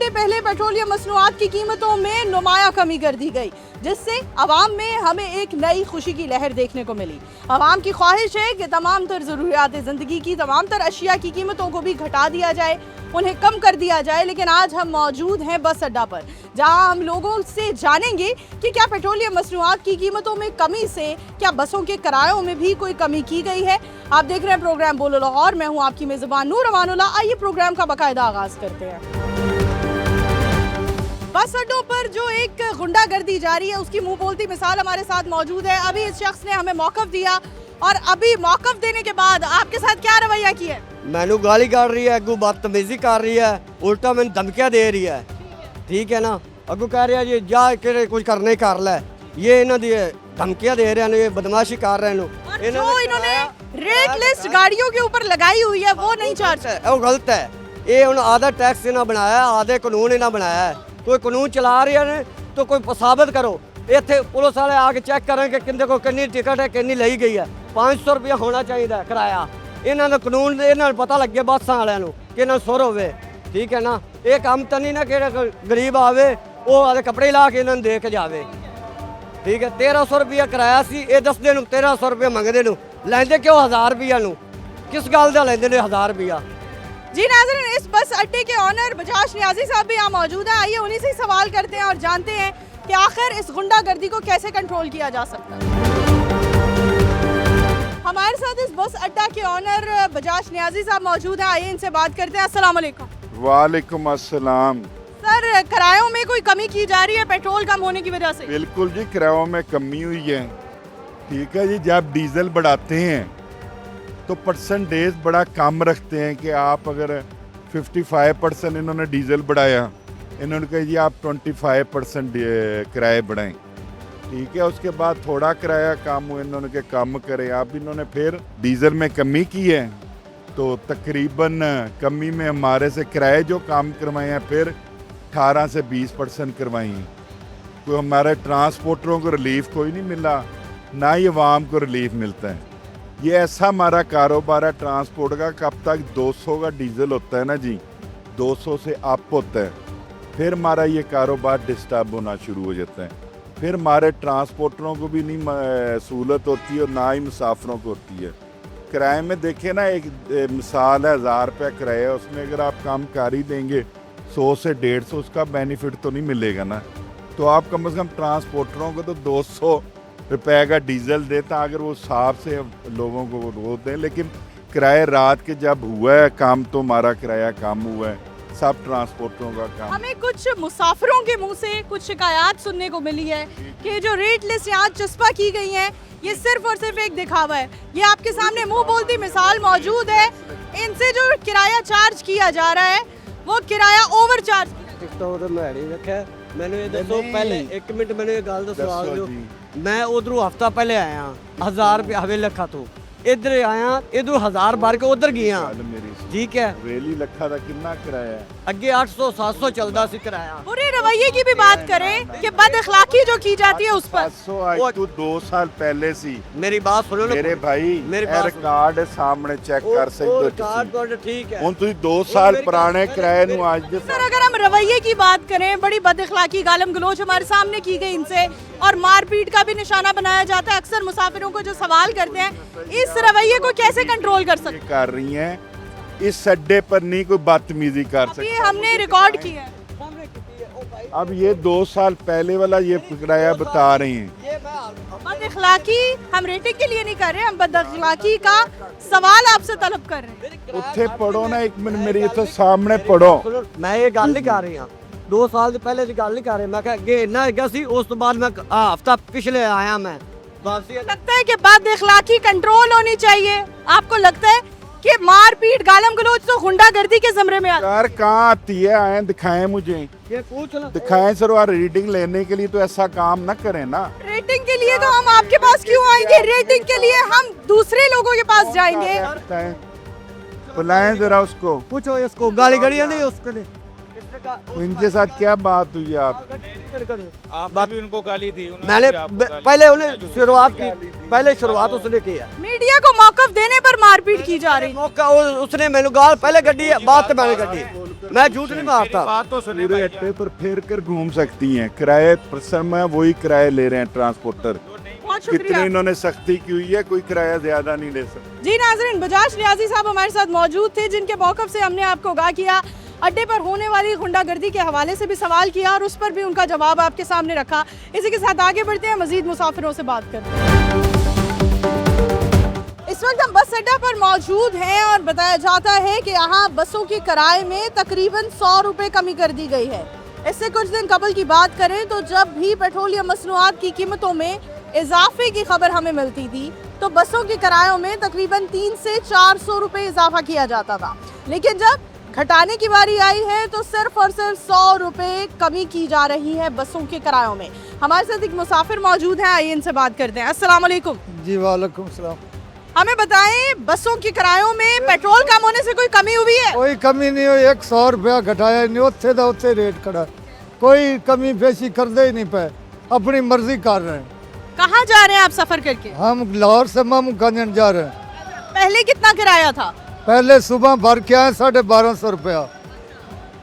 घंटे पहले पेट्रोलियम मसनूआत की कीमतों में नुमाया कमी कर दी गई, जिससे अवाम में हमें एक नई खुशी की लहर देखने को मिली। अवाम की ख्वाहिश है कि तमाम तर ज़रूरियात ज़िंदगी की तमाम तर अशिया की कीमतों को भी घटा दिया जाए, उन्हें कम कर दिया जाए। लेकिन आज हम मौजूद हैं बस अड्डा पर, जहां हम लोगों से जानेंगे कि क्या पेट्रोलियम मसनूआत की कीमतों में कमी से क्या बसों के किरायों में भी कोई कमी की गई है। आप देख रहे हैं प्रोग्राम बोलो लाहौर, मैं हूं आपकी मेज़बान नूर अमानुल्लाह। आइए प्रोग्राम का बाकायदा आगाज करते हैं। बस अड्डों पर जो एक गुंडागर्दी जारी है उसकी मुंह बोलती मिसाल हमारे साथ मौजूद है। अभी इस शख्स ने हमें मौक़िफ़ दिया और अभी मौक़िफ़ देने के बाद आपके साथ क्या रवैया किया है? मैनू गाली कर रही है, अगू बदतमीजी कर रही है, उल्टा मैंने धमकियां दे रही है। ठीक है ना, अगू कह रही है जी जा के कुछ करने कर ले, ये इन्हों दी धमकियां दे रहे हैं, ये बदमाशी कर रहे हैं। जो इन्होंने रेट लिस्ट गाड़ियों के ऊपर लगाई हुई है वो नहीं चार्ज है, वो गलत है। ये उन्हें आधा टैक्स इन्हें बनाया, आधे कानून इन्हें बनाया है। कोई कानून चला रही है तो कोई साबित करो। इतने पुलिस वाले आके चेक करें कि किंदे को कितनी टिकट है, कितनी ली गई है। 500 रुपया होना चाहिए किराया। इन्होंने कानून इन्होंने पता लगे बसां वालों कि इन्होंने सुर होवे। ठीक है ना, ये काम तो नहीं ना कि गरीब आवे वो आधे कपड़े ला के इन्होंने दे के जावे। ठीक है, 1300 रुपया किराया सी, ये दसदे 1300 रुपया मंगते लेंदे क्यों 1000 रुपया किस गल का लेंदे 1000 रुपया। जी नाज़रीन, इस बस अड्डे के ऑनर बजाज नियाजी साहब भी यहाँ मौजूद है। आइए उन्हीं से सवाल करते हैं और जानते हैं कि आखिर इस गुंडागर्दी को कैसे कंट्रोल किया जा सकता है। हमारे साथ इस बस अड्डा के ऑनर बजाज नियाजी साहब मौजूद हैं। आइए इनसे बात करते हैं। अस्सलाम वालेकुम। वालेकुम अस्सलाम। सर, किरायों में कोई कमी की जा रही है पेट्रोल कम होने की वजह से? बिल्कुल जी, किरायों में कमी हुई है। ठीक है जी, जब डीजल बढ़ाते हैं तो परसेंटेज बड़ा कम रखते हैं कि आप अगर 55% इन्होंने डीजल बढ़ाया, इन्होंने कहा जी आप 25% किराए बढ़ाएं। ठीक है, उसके बाद थोड़ा किराया कम हुआ, इन्होंने के कम करें। अब इन्होंने फिर डीजल में कमी की है तो तकरीबन कमी में हमारे से किराए जो कम करवाए हैं फिर 18 से 20% करवाई हैं। तो हमारे ट्रांसपोर्टरों को रिलीफ कोई नहीं मिला, ना ही अवाम को रिलीफ मिलता है। ये ऐसा हमारा कारोबार है ट्रांसपोर्ट का, कब तक 200 का डीजल होता है ना जी, 200 से अप होता है, फिर हमारा ये कारोबार डिस्टर्ब होना शुरू हो जाता है। फिर हमारे ट्रांसपोर्टरों को भी नहीं सहूलत होती है और ना ही मुसाफिरों को होती है। किराए में देखें ना, एक मिसाल है 1000 रुपया किराया, उसमें अगर आप कम कर ही देंगे 100 से 150, उसका बेनिफिट तो नहीं मिलेगा ना। तो आप कम से कम ट्रांसपोर्टरों को तो 200 रुपये का डीजल देता अगर वो हिसाब से लोगों को वो दें। लेकिन किराया रात के जब हुआ है कम तो हमारा किराया कम हुआ है, सब ट्रांसपोर्टरों का काम। हमें कुछ मुसाफिरों के मुंह से कुछ शिकायत सुनने को मिली है कि जो रेट लिस्ट यहाँ चस्पा की गई है ये सिर्फ और सिर्फ एक दिखावा है। ये आपके सामने मुंह बोलती मिसाल मौजूद है। इनसे जो किराया चार्ज किया जा रहा है वो किराया ओवर चार्ज मैंने ये दसो पहले 1 मिनट मैंने ये गल दसो। मैं उधरों हफ्ता पहले आया 1000 रुपया हवे लखा तो इधर आया, इधर 1000 भर के उधर गया। ठीक है, रेली लखा का कितना किराया है? अगे 800-700 चलता सी किराया। बुरे रवैये की भी बात करें कि बद अखलाकी जो की जाती है उस पर 700 आज तो 2 साल पहले सी। मेरी बात सुनो मेरे भाई, मेरे रिकॉर्ड सामने चेक कर सकते हो। ठीक है, ਹੁਣ ਤੁਸੀਂ 2 साल पुराने किराए नु आज दे। सर, अगर हम रवैये की बात करें, बड़ी बद अखलाकी गालम गलोच हमारे सामने की गई इनसे और मारपीट का भी निशाना बनाया जाता है। अक्सर मुसाफिरों को जो सवाल करते हैं, इस रवैये को कैसे कंट्रोल कर सकते कर रही हैं? इस अड्डे पर नहीं कोई बदतमीजी कर सकती। ये हमने रिकॉर्ड किया है। अब ये 2 साल पहले वाला ये किराया बता रही हैं। बद अखलाकी हम रेटिंग के लिए नहीं कर रहे, हम बद अखलाकी का सवाल आपसे तलब कर रहे हैं। उत्थे पढ़ो ना, 1 मिनट मेरी इत्थे सामने पढ़ो। मैं ये गल नहीं कर रही हाँ, 2 साल से पहले की गल नहीं कर रही। मैं अगे इन्ना हैगा सी, उस तो बाद मैं हफ्ता पिछले आया। मैं लगता है कि बद अखलाकी कंट्रोल होनी चाहिए। आपको लगता है कि मारपीट गालम गलोच तो गुंडागर्दी के ज़मरे में आता है? यार कहाँ आती है? आए दिखाएं मुझे, ये पूछ लो। दिखाएं सर। और रीडिंग लेने के लिए तो ऐसा काम ना करें ना। रेटिंग के लिए तो हम आपके पास क्यों आएंगे? रेटिंग के लिए हम दूसरे लोगों के पास जाएंगे। बुलाएं जरा उसको, पूछो इसको, गाली गड़ियाँ नहीं उसको नहीं। इनके साथ क्या बात हुई आप? आपने भी उनको गाली दी, उन्होंने मैंने भी आपको गाली पहले उन्हें शुरुआत उसने की है। मीडिया को मौकफ देने पर मारपीट की जा रही है। मौका उसने मैंने गाल पहले गड्डी है, बात तो मैंने गड्डी है। मैं झूठ नहीं मारता। बात तो सुने पूरे अड्डे पर फेर कर घूम सकती हैं, किराए पर समय वही किराए ले रहे हैं ट्रांसपोर्टर। बहुत कितने शुक्रिया। इन्होंने सख्ती की हुई है, कोई किराया ज्यादा नहीं ले सकता। जी नाज़रीन, बजाज नियाजी साहब हमारे साथ मौजूद थे, जिनके मौकफ से हमने आपको आगाह किया। अड्डे पर होने वाली गुंडागर्दी के हवाले से भी सवाल किया और उस पर भी उनका जवाब आपके सामने रखा। इसी के साथ आगे बढ़ते हैं, मजीद मुसाफिरों से बात करते हैं। इस वक्त हम बस अड्डा पर मौजूद हैं और बताया जाता है कि यहाँ बसों के किराए में तकरीबन 100 रुपये कमी कर दी गई है। इससे कुछ दिन कबल की बात करें तो जब भी पेट्रोलियम मसनूआत की कीमतों में इजाफे की खबर हमें मिलती थी तो बसों के किरायों में तकरीबन 300 से 400 रुपये इजाफा किया जाता था, लेकिन जब घटाने की बारी आई है तो सिर्फ और सिर्फ 100 रुपये कमी की जा रही है बसों के किरायों में। हमारे साथ एक मुसाफिर मौजूद हैं, आइए इनसे बात करते हैं। अस्सलाम वालेकुम जी वालेकुम सलाम। हमें बताएं, बसों के किरायों में पेट्रोल कम होने से कोई कमी हुई है? कोई कमी नहीं हुई, 100 रुपया घटाया नहीं, उत्थे दा उत्थे रेट खड़ा, कोई कमी पेशी कर दे ही नहीं पे, अपनी मर्जी कर रहे हैं। कहाँ जा रहे हैं आप सफर करके? हम लाहौर से मामू गंजन जा रहे हैं। पहले कितना किराया था? पहले सुबह भर के आए 1250 रुपया,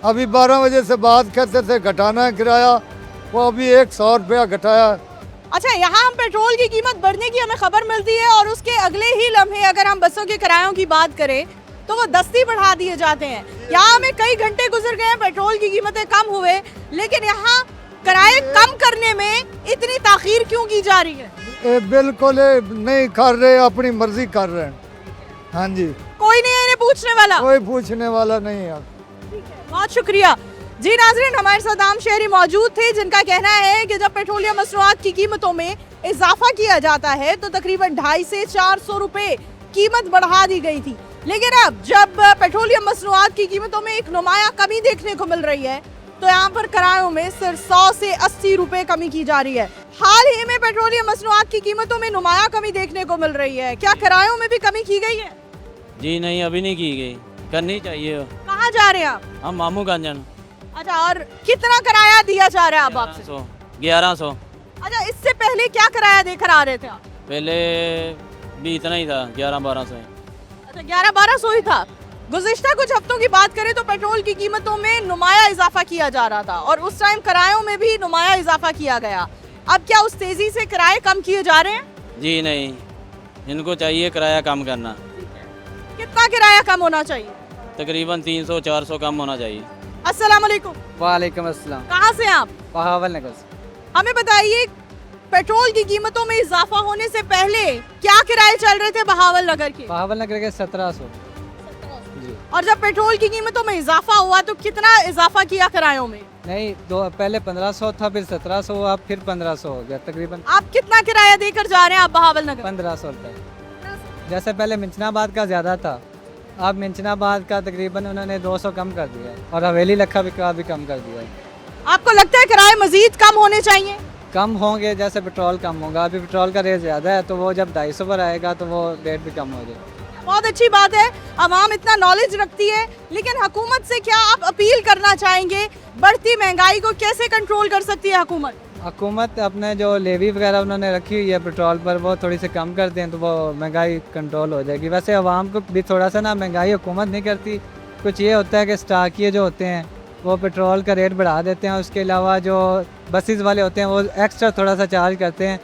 अभी 12 बजे से बाद कहते थे घटाना है किराया, वो अभी 100 रुपया घटाया। अच्छा, यहाँ हम पेट्रोल की कीमत बढ़ने की हमें खबर मिलती है और उसके अगले ही लम्हे अगर हम बसों के किरायों की बात करें तो वो दस्ती बढ़ा दिए जाते हैं। यहाँ हमें कई घंटे गुजर गए, पेट्रोल की कीमतें कम हुए, लेकिन यहाँ किराए कम करने में इतनी ताखीर क्यों की जा रही है? ये बिल्कुल नहीं कर रहे, अपनी मर्जी कर रहे हैं। हाँ जी, कोई नहीं है इन्हें पूछने वाला? कोई पूछने वाला नहीं है। बहुत शुक्रिया। जी नाजरीन, हमारे साथ आम शहरी मौजूद थे जिनका कहना है कि जब पेट्रोलियम मसनूआत की कीमतों में इजाफा किया जाता है तो तकरीबन 250 से 400 रुपये कीमत बढ़ा दी गई थी, लेकिन अब जब पेट्रोलियम मसनूआत की कीमतों में एक नुमाया कमी देखने को मिल रही है तो यहाँ पर किरायों में सिर्फ 100 से 80 रुपये कमी की जा रही है। हाल ही में पेट्रोलियम मसनूआत की कीमतों में नुमाया कमी देखने को मिल रही है, क्या किरायों में भी कमी की गई है? जी नहीं, अभी नहीं की गई, करनी चाहिए। कहाँ जा रहे हैं आप? हम मामू गंजन। अच्छा, और कितना किराया दिया जा रहा है अब आपसे? 1100। अच्छा, इससे पहले क्या किराया देकर आ रहे थे आप? पहले भी इतना ही था, 11-1200। अच्छा, 11-1200 ही था। गुज़िश्ता कुछ हफ्तों की बात करें तो पेट्रोल की कीमतों में नुमाया इजाफा किया जा रहा था और उस टाइम किरायों में भी नुमाया इजाफा किया गया। अब क्या उस तेजी से किराए कम किए जा रहे हैं? जी नहीं, इनको चाहिए किराया कम करना। कितना किराया कम होना चाहिए? तकरीबन 300-400 कम होना चाहिए। अस्सलाम वालेकुम। वालेकुम अस्सलाम। कहाँ से आप? बहावल नगर से। हमें बताइए, पेट्रोल की कीमतों में इजाफा होने से पहले क्या किराए चल रहे थे बहावल नगर के? बहावल नगर के 1700 जी। और जब पेट्रोल की कीमतों में इजाफा हुआ तो कितना इजाफा किया किरायों में? नहीं, दो पहले 1500 था, फिर 1700 हुआ, फिर 1500 हो गया तकरीबन। आप कितना किराया देकर जा रहे हैं आप बहावल नगर? 1500 रुपये। जैसे पहले मिंचनाबाद का ज़्यादा था, अब मिंचनाबाद का तकरीबन उन्होंने 200 कम कर दिया और हवेली लखा का भी कम कर दिया। आपको लगता है किराए मजीद कम होने चाहिए? कम होंगे, जैसे पेट्रोल कम होगा, अभी पेट्रोल का रेट ज़्यादा है तो वो जब 250 पर आएगा तो वो रेट भी कम हो जाएगा। बहुत अच्छी बात है, अवाम इतना नॉलेज रखती है, लेकिन हुकूमत से क्या आप अपील करना चाहेंगे? बढ़ती महंगाई को कैसे कंट्रोल कर सकती है हुकूमत? हुकूमत अपने जो लेवी वगैरह उन्होंने रखी हुई है पेट्रोल पर, वो थोड़ी सी कम कर दें तो वो महंगाई कंट्रोल हो जाएगी। वैसे आवाम को भी थोड़ा सा ना, महंगाई हुकूमत नहीं करती, कुछ ये होता है कि स्टाकिये जो होते हैं वो पेट्रोल का रेट बढ़ा देते हैं, उसके अलावा जो बसेस वाले होते हैं वो एक्स्ट्रा थोड़ा सा चार्ज करते हैं,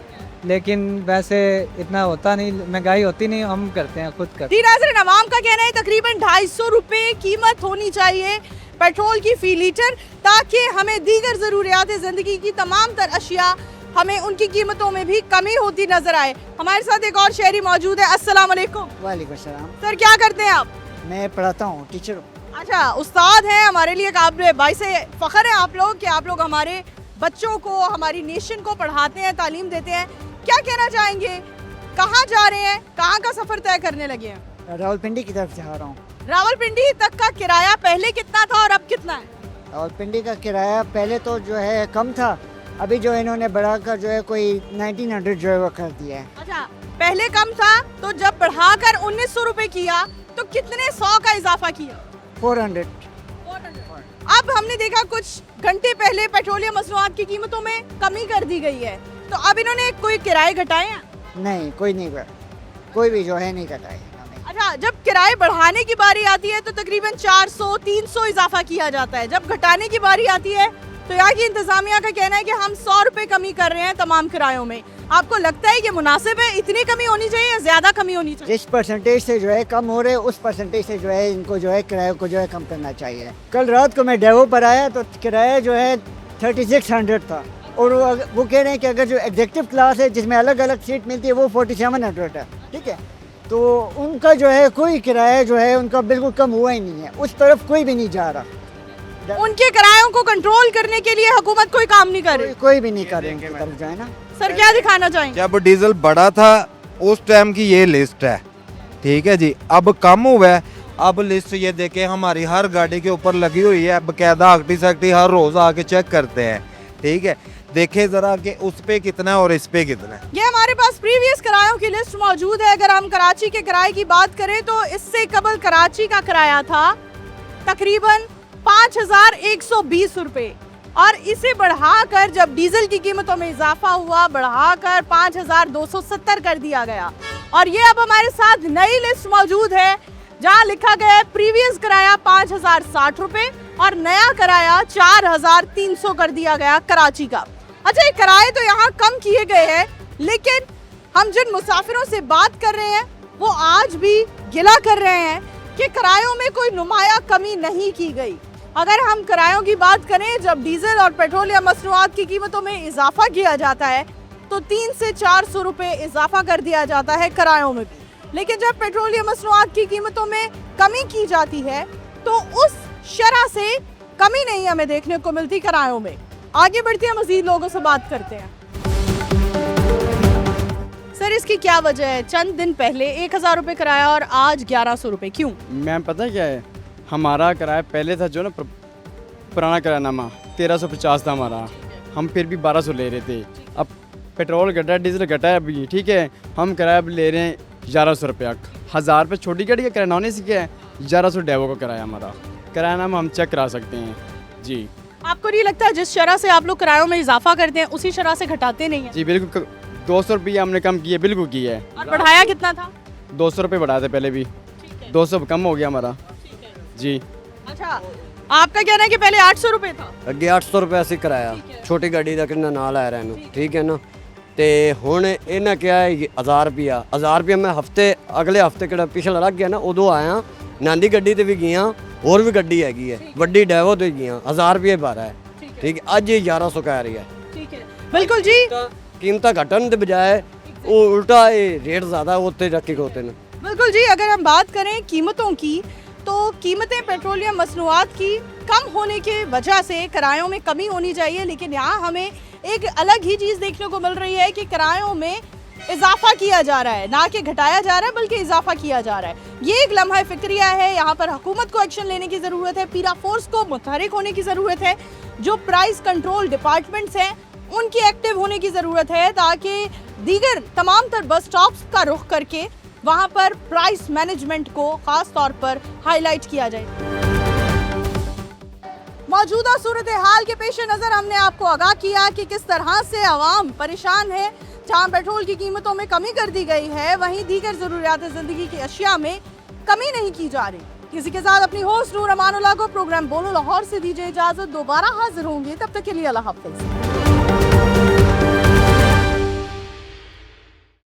लेकिन वैसे इतना होता नहीं, महंगाई होती नहीं, हम करते हैं, खुद करते हैं। नाज़रीन, अवाम का कहना है तकरीबन 250 रुपये कीमत होनी चाहिए पेट्रोल की फ़ी लीटर, ताकि हमें दीगर ज़रूरियात ज़िंदगी की तमाम तर अशिया हमें उनकी कीमतों में भी कमी होती नज़र आए। हमारे साथ एक और शहरी मौजूद है। अस्सलाम वालेकुम। वालेकुम सलाम। सर, क्या करते हैं आप? मैं पढ़ाता हूँ, टीचर हूँ। अच्छा, उस्ताद हैं। हमारे लिए काबिल भाई से फ़ख्र है आप लोग कि आप लोग हमारे बच्चों को, हमारी नेशन को पढ़ाते हैं, तालीम देते हैं। क्या कहना चाहेंगे, कहाँ जा रहे हैं, कहाँ का सफ़र तय करने लगे हैं? रावलपिंडी की तरफ जा रहा हूँ। रावलपिंडी तक का किराया पहले कितना था और अब कितना है? रावलपिंडी का किराया पहले तो जो है कम था, अभी जो इन्होंने बढ़ाकर जो है कोई 1900 जो है वो कर दिया है। अच्छा, पहले कम था तो जब बढ़ाकर 1900 रुपये किया तो कितने 100 का इजाफा किया? 400। अब हमने देखा कुछ घंटे पहले पेट्रोलियम मसनूआत की कीमतों में कमी कर दी गई है, तो अब इन्होंने कोई किराए घटाए हैं? नहीं, कोई नहीं बढ़ा, कोई भी जो है नहीं घटाए इन्होंने। अच्छा, जब किराए बढ़ाने की बारी आती है तो तकरीबन 400-300 इजाफा किया जाता है, जब घटाने की बारी आती है तो यहाँ की इंतजामिया का कहना है कि हम 100 रुपए कमी कर रहे हैं तमाम किरायों में। आपको लगता है कि मुनासिब है, इतनी कमी होनी चाहिए या ज्यादा कमी होनी चाहिए? जिस परसेंटेज से जो है कम हो रहे उस परसेंटेज से जो है इनको जो है किराए को जो है कम करना चाहिए। कल रात को मैं डेवो पर आया तो किराया जो है 3600 था, और वो कह रहे हैं कि अगर जो एग्जीक्यूटिव क्लास है जिसमें अलग अलग सीट मिलती है वो 4700 है, ठीक है। तो उनका जो है कोई किराया जो है उनका बिल्कुल कम हुआ ही नहीं है, उस तरफ कोई भी नहीं जा रहा। उनके किरायों को कंट्रोल करने के लिए हुकूमत कोई काम नहीं कर रही, कोई भी नहीं कर रहे उनकी तरफ जो है ना। सर क्या दिखाना चाहेंगे? जब डीजल बढ़ा था उस टाइम की ये लिस्ट है, ठीक है जी। अब कम हुआ है, अब लिस्ट ये देखे हमारी हर गाड़ी के ऊपर लगी हुई है, बकायदा आकटी सकती हर रोज आके चेक करते हैं, ठीक है। देखे जरा कि उस पे कितना है और इस पे कितना है। ये हमारे पास प्रीवियस किरायों की लिस्ट मौजूद है। अगर हम कराची के किराए की बात करें तो इससे कबल कराची का किराया था तकरीबन 5120 रुपए, और इसे बढ़ाकर जब डीजल की कीमतों में इजाफा हुआ बढ़ाकर 5270 कर दिया गया। और ये अब हमारे साथ नई लिस्ट मौजूद है जहां लिखा गया है प्रीवियस किराया 5060 रुपए और नया किराया 4300 कर दिया गया कराची का। अच्छा, ये किराए तो यहाँ कम किए गए हैं, लेकिन हम जिन मुसाफिरों से बात कर रहे हैं वो आज भी गिला कर रहे हैं कि किरायों में कोई नुमाया कमी नहीं की गई। अगर हम किरायों की बात करें, जब डीजल और पेट्रोलियम मसनूआत की कीमतों में इजाफा किया जाता है तो 300 से 400 रुपए इजाफा कर दिया जाता है किरायों में भी, लेकिन जब पेट्रोलियम मसनूआत की कीमतों में कमी की जाती है तो उस शरह से कमी नहीं हमें देखने को मिलती किरायों में। आगे बढ़ते हैं, मजीद लोगों से बात करते हैं। सर, इसकी क्या वजह है? चंद दिन पहले 1000 रुपए किराया और आज 1100 रुपए, क्यों? मैम पता है क्या है, हमारा किराया पहले था जो ना पुराना किरायानामा 1350 था हमारा, हम फिर भी 1200 ले रहे थे। अब पेट्रोल घटा है, डीजल घटा है अभी, ठीक है, हम किराया अब ले रहे हैं 1100 रुपया। 1000 रुपये छोटी गाड़ी का किराया होने से क्या है, 1100 डेवो का किराया हमारा किरायानामा हम चेक करा सकते हैं जी। आपको नहीं लगता जिस शरह से आप लोग किरायों में इजाफा करते हैं उसी शरह से घटाते नहीं हैं? जी बिल्कुल, 200 रुपये हमने कम किए, बिल्कुल किया है। और बढ़ाया कितना था? 200 रुपये बढ़ाए थे पहले भी, 200 कम हो गया हमारा जी। अच्छा, आपका कहना है कि पहले 800 रुपए था? ਅੱਗੇ 800 ਰੁਪਏ ਅਸੀਂ ਕਰਾਇਆ ਛੋਟੀ ਗੱਡੀ ਦਾ ਕਿੰਨਾ ਨਾਲ ਆ ਰਿਹਾ ਇਹਨੂੰ, ਠੀਕ ਹੈ ਨਾ। ਤੇ ਹੁਣ ਇਹਨਾਂ ਕਿਹਾ ਹੈ 1000 ਰੁਪਿਆ, 1000 ਰੁਪਿਆ ਮੈਂ ਅਗਲੇ ਹਫਤੇ ਕਿਹੜਾ ਪਿਛਲਾ ਲੱਗ ਗਿਆ ਨਾ ਉਦੋਂ ਆਇਆ, ਨਾਂਦੀ ਗੱਡੀ ਤੇ ਵੀ ਗਿਆ, ਹੋਰ ਵੀ ਗੱਡੀ ਹੈਗੀ ਹੈ ਵੱਡੀ ਡੈਵੋ ਤੇ ਗਿਆ, 1000 ਰੁਪਏ ਭਰਾ ਹੈ, ਠੀਕ ਹੈ। ਅੱਜ ਇਹ 1100 ਕਹਿ ਰਹੀ ਹੈ, ठीक है, बिल्कुल जी। कीमतां घटन के बजाय वो उल्टा ये रेट ज़्यादा होते रखे होते हैं। बिल्कुल जी, अगर हम बात करें कीमतों की तो कीमतें पेट्रोलियम मसनूआत की कम होने की वजह से किरायों में कमी होनी चाहिए, लेकिन यहाँ हमें एक अलग ही चीज़ देखने को मिल रही है कि किरायों में इजाफा किया जा रहा है, ना कि घटाया जा रहा है बल्कि इजाफा किया जा रहा है। ये एक लम्हा फिक्रिया है, यहाँ पर हुकूमत को एक्शन लेने की ज़रूरत है, पीरा फोर्स को मुतहरिक होने की ज़रूरत है, जो प्राइस कंट्रोल डिपार्टमेंट्स हैं उनकी एक्टिव होने की ज़रूरत है, ताकि दीगर तमाम तर बस स्टॉप्स का रुख करके वहाँ पर प्राइस मैनेजमेंट को ख़ास तौर पर हाईलाइट किया जाए। मौजूदा सूरत हाल के पेश नज़र हमने आपको आगाह किया कि किस तरह से आवाम परेशान है। जहाँ पेट्रोल की कीमतों में कमी कर दी गई है, वहीं दीगर ज़रूरियात ज़िंदगी की अशिया में कमी नहीं की जा रही। इसी के साथ अपनी होस्ट नूर अमानुल्लाह को प्रोग्राम बोलो लाहौर से दीजिए इजाज़त। दोबारा हाजिर होंगे, तब तक के लिए अल्लाह हाफ़िज़।